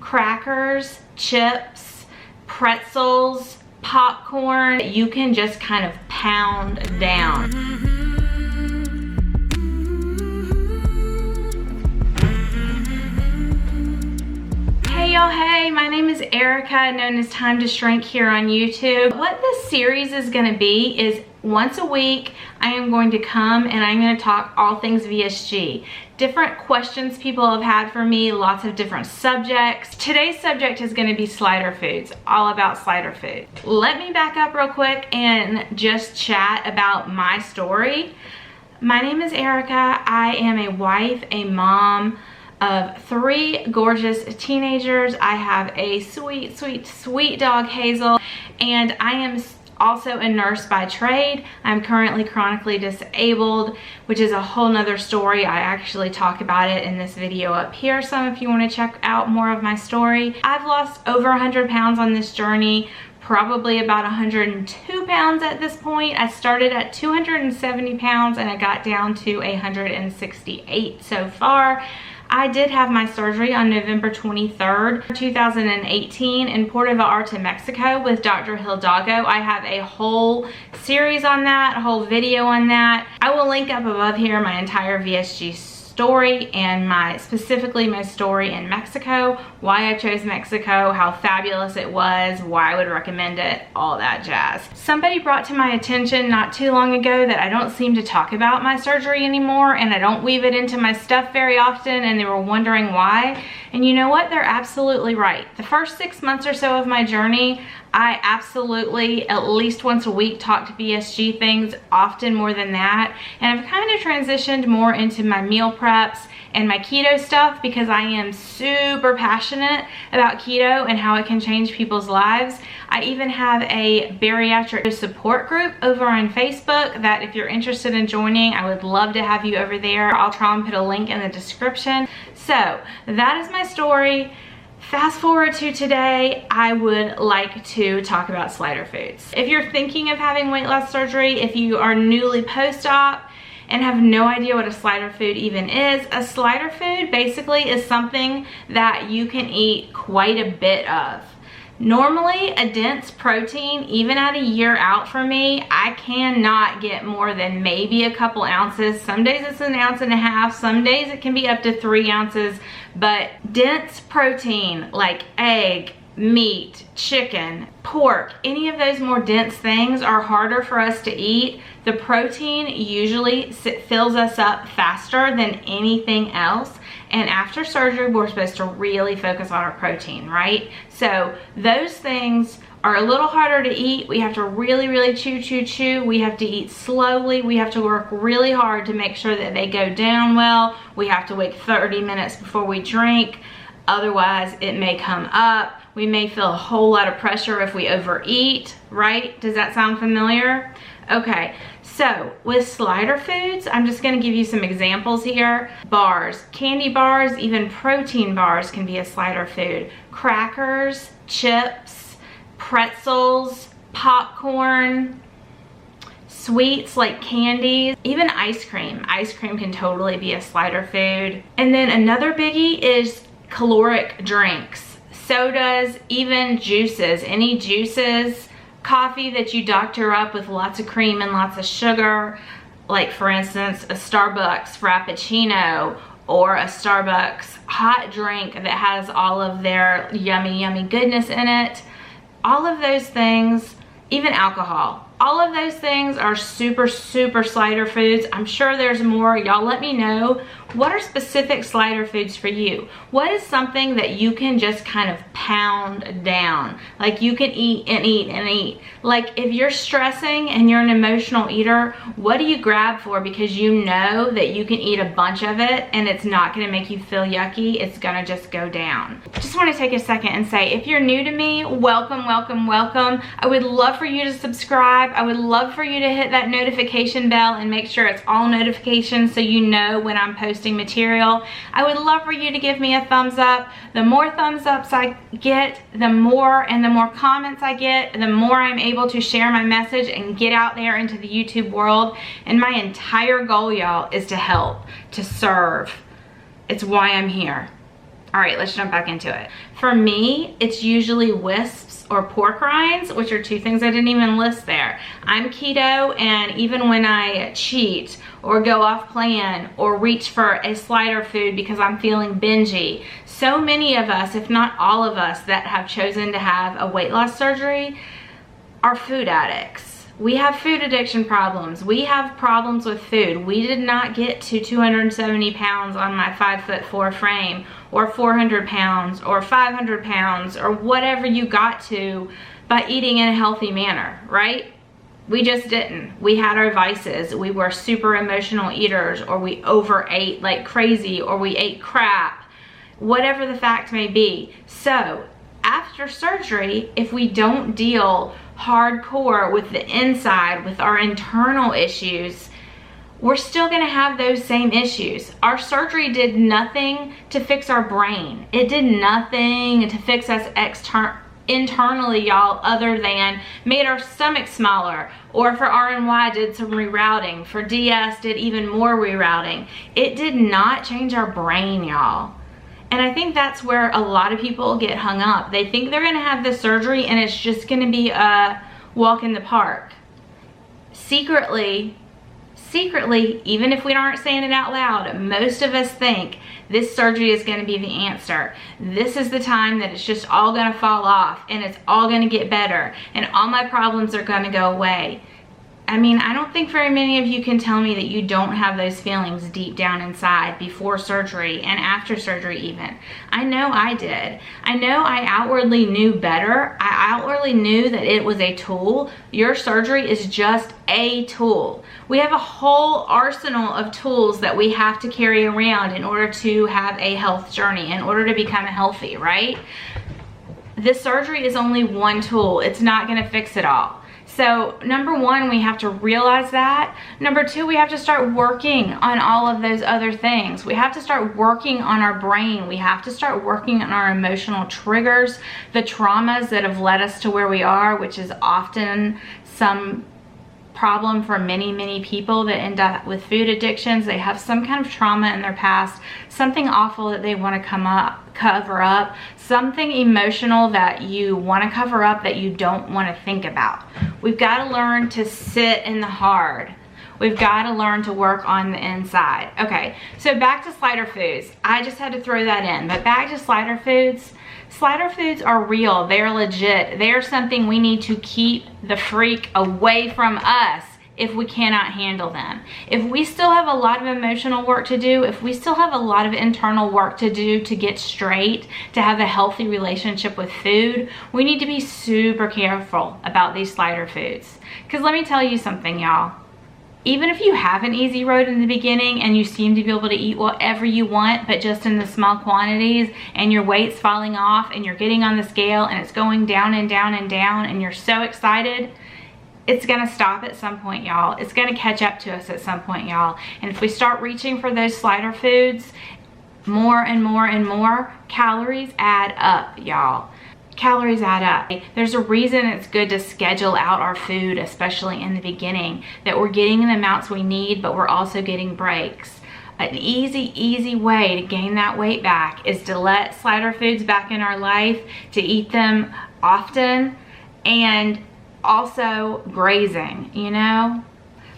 crackers, chips, pretzels, popcorn. You can just kind of pound down. Hey y'all, hey, my name is Erica, known as Time to Shrink here on YouTube. What this series is gonna be is once a week, I am going to come and I'm gonna talk all things VSG. Different questions people have had for me, lots of different subjects. Today's subject is gonna be slider foods, all about slider food. Let me back up real quick and just chat about my story. My name is Erica. I am a wife, a mom of 3 gorgeous teenagers. I have a sweet, sweet, sweet dog, Hazel, and I am also a nurse by trade. I'm currently chronically disabled, which is a whole nother story. I actually talk about it in this video up here, so if you want to check out more of my story. I've lost over 100 pounds on this journey, probably about 102 pounds at this point. I started at 270 pounds and I got down to 168 so far. I did have my surgery on November 23rd, 2018 in Puerto Vallarta, Mexico with Dr. Hidalgo. I have a whole series on that, a whole video on that. I will link up above here my entire VSG story and specifically my story in Mexico, why I chose Mexico, how fabulous it was, why I would recommend it, all that jazz. Somebody brought to my attention not too long ago that I don't seem to talk about my surgery anymore and I don't weave it into my stuff very often, and they were wondering why. And you know what? They're absolutely right. The first 6 months or so of my journey, I absolutely, at least once a week, talked VSG things, often more than that. And I've kind of transitioned more into my meal preps and my keto stuff because I am super passionate about keto and how it can change people's lives. I even have a bariatric support group over on Facebook that if you're interested in joining, I would love to have you over there. I'll try and put a link in the description. So that is my story. Fast forward to today, I would like to talk about slider foods. If you're thinking of having weight loss surgery, if you are newly post-op and have no idea what a slider food even is, a slider food basically is something that you can eat quite a bit of. Normally, a dense protein, even at a year out for me, I cannot get more than maybe a couple ounces. Some days it's 1.5 ounces, some days it can be up to 3 ounces, but dense protein like egg, meat, chicken, pork, any of those more dense things are harder for us to eat. The protein usually fills us up faster than anything else. And after surgery, we're supposed to really focus on our protein, right? So those things are a little harder to eat. We have to really, really chew. We have to eat slowly. We have to work really hard to make sure that they go down well. We have to wait 30 minutes before we drink. Otherwise, it may come up. We may feel a whole lot of pressure if we overeat, right? Does that sound familiar? Okay, so with slider foods, I'm just gonna give you some examples here. Bars, candy bars, even protein bars can be a slider food. Crackers, chips, pretzels, popcorn, sweets like candies, even ice cream. Ice cream can totally be a slider food. And then another biggie is caloric drinks, sodas, even juices, any juices, coffee that you doctor up with lots of cream and lots of sugar, like for instance a Starbucks Frappuccino or a Starbucks hot drink that has all of their yummy goodness in it. All of those things, even alcohol, all of those things are super slider foods. I'm sure there's more. Y'all let me know. What are specific slider foods for you? What is something that you can just kind of pound down? Like you can eat and eat and eat. Like if you're stressing and you're an emotional eater, what do you grab for? Because you know that you can eat a bunch of it and it's not gonna make you feel yucky. It's gonna just go down. Just wanna take a second and say, if you're new to me, welcome. I would love for you to subscribe. I would love for you to hit that notification bell and make sure it's all notifications so you know when I'm posting material. I would love for you to give me a thumbs up. The more thumbs ups I get, the more comments I get, the more I'm able to share my message and get out there into the YouTube world. And my entire goal, y'all, is to help, to serve. It's why I'm here. All right, let's jump back into it. For me, it's usually wisps or pork rinds, which are two things I didn't even list there. I'm keto, and even when I cheat or go off plan or reach for a slider food because I'm feeling bingy, so many of us, if not all of us, that have chosen to have a weight loss surgery are food addicts. We have food addiction problems. We have problems with food. We did not get to 270 pounds on my 5'4" frame, or 400 pounds, or 500 pounds, or whatever you got to by eating in a healthy manner, right? We just didn't. We had our vices. We were super emotional eaters, or we overate like crazy, or we ate crap, whatever the fact may be. So after surgery, if we don't deal hardcore with the inside, with our internal issues, we're still going to have those same issues. Our surgery did nothing to fix our brain. It did nothing to fix us internally, y'all, other than made our stomach smaller, or for RNY did some rerouting, for DS did even more rerouting. It did not change our brain, y'all. And I think that's where a lot of people get hung up. They think they're gonna have the surgery and it's just gonna be a walk in the park. Secretly, even if we aren't saying it out loud, most of us think this surgery is gonna be the answer. This is the time that it's just all gonna fall off and it's all gonna get better and all my problems are gonna go away. I mean, I don't think very many of you can tell me that you don't have those feelings deep down inside before surgery and after surgery even. I know I did. I know I outwardly knew better. I outwardly knew that it was a tool. Your surgery is just a tool. We have a whole arsenal of tools that we have to carry around in order to have a health journey, in order to become healthy, right? This surgery is only one tool. It's not gonna fix it all. So number one, we have to realize that. Number two, we have to start working on all of those other things. We have to start working on our brain. We have to start working on our emotional triggers, the traumas that have led us to where we are, which is often some problem for many people that end up with food addictions. They have some kind of trauma in their past, something awful that they want to cover up, something emotional that you want to cover up that you don't want to think about. We've got to learn to sit in the hard. We've got to learn to work on the inside. Okay, so back to slider foods. I just had to throw that in, but back to slider foods. Slider foods are real. They're legit. They're something we need to keep the freak away from us if we cannot handle them. If we still have a lot of emotional work to do, if we still have a lot of internal work to do to get straight, to have a healthy relationship with food, we need to be super careful about these slider foods. Because let me tell you something, y'all. Even if you have an easy road in the beginning and you seem to be able to eat whatever you want, but just in the small quantities, and your weight's falling off and you're getting on the scale and it's going down and down and down and you're so excited, it's gonna stop at some point, y'all. It's gonna catch up to us at some point, y'all. And if we start reaching for those slider foods more and more and more, calories add up, y'all. Calories add up. There's a reason it's good to schedule out our food, especially in the beginning, that we're getting the amounts we need, but we're also getting breaks. An easy way to gain that weight back is to let slider foods back in our life, to eat them often, and also grazing, you know,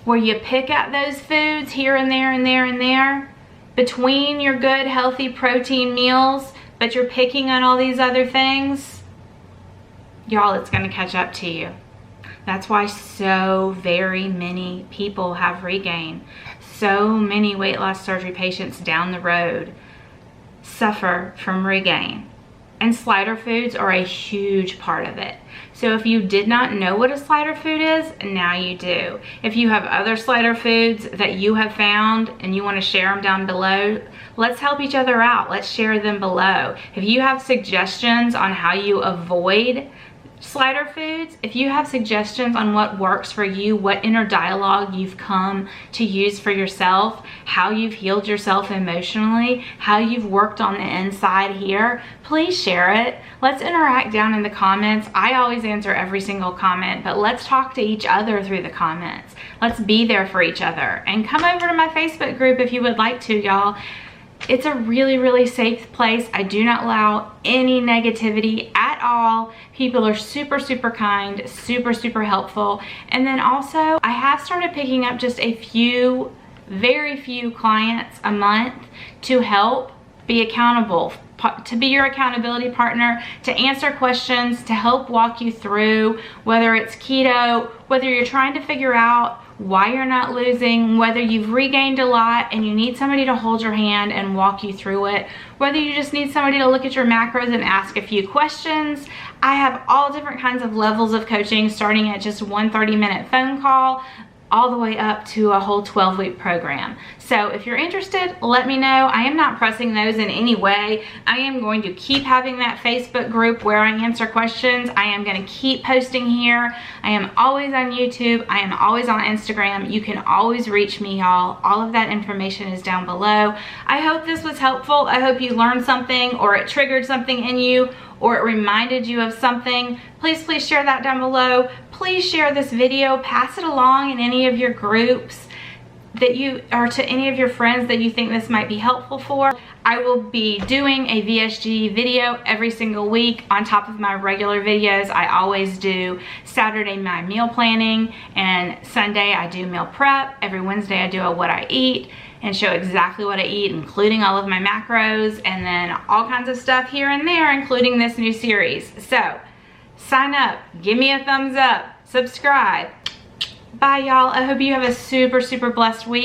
where you pick up those foods here and there and there and there between your good healthy protein meals, but you're picking on all these other things. Y'all, it's gonna catch up to you. That's why so very many people have regained. So many weight loss surgery patients down the road suffer from regain. And slider foods are a huge part of it. So if you did not know what a slider food is, now you do. If you have other slider foods that you have found and you want to share them down below, let's help each other out. Let's share them below. If you have suggestions on how you avoid slider foods, if you have suggestions on what works for you, what inner dialogue you've come to use for yourself, how you've healed yourself emotionally, how you've worked on the inside here, please share it. Let's interact down in the comments. I always answer every single comment, but let's talk to each other through the comments. Let's be there for each other. And come over to my Facebook group if you would like to, y'all. It's a really, really safe place. I do not allow any negativity at all. People are super, super kind, super, super helpful. And then also, I have started picking up just a few, very few clients a month to help be accountable, to be your accountability partner, to answer questions, to help walk you through, whether it's keto, whether you're trying to figure out why you're not losing, whether you've regained a lot and you need somebody to hold your hand and walk you through it, whether you just need somebody to look at your macros and ask a few questions. I have all different kinds of levels of coaching, starting at just one 30-minute phone call all the way up to a whole 12-week program. So if you're interested, let me know. I am not pressing those in any way. I am going to keep having that Facebook group where I answer questions. I am going to keep posting here. I am always on YouTube. I am always on Instagram. You can always reach me, y'all. All of that information is down below. I hope this was helpful. I hope you learned something, or it triggered something in you, or it reminded you of something. Please share that down below. Please share this video, pass it along in any of your groups that you, or to any of your friends that you think this might be helpful for. I will be doing a VSG video every single week on top of my regular videos. I always do Saturday my meal planning, and Sunday I do meal prep. Every Wednesday I do a what I eat and show exactly what I eat, including all of my macros, and then all kinds of stuff here and there, including this new series. So sign up, give me a thumbs up, subscribe. Bye, y'all. I hope you have a super, super blessed week.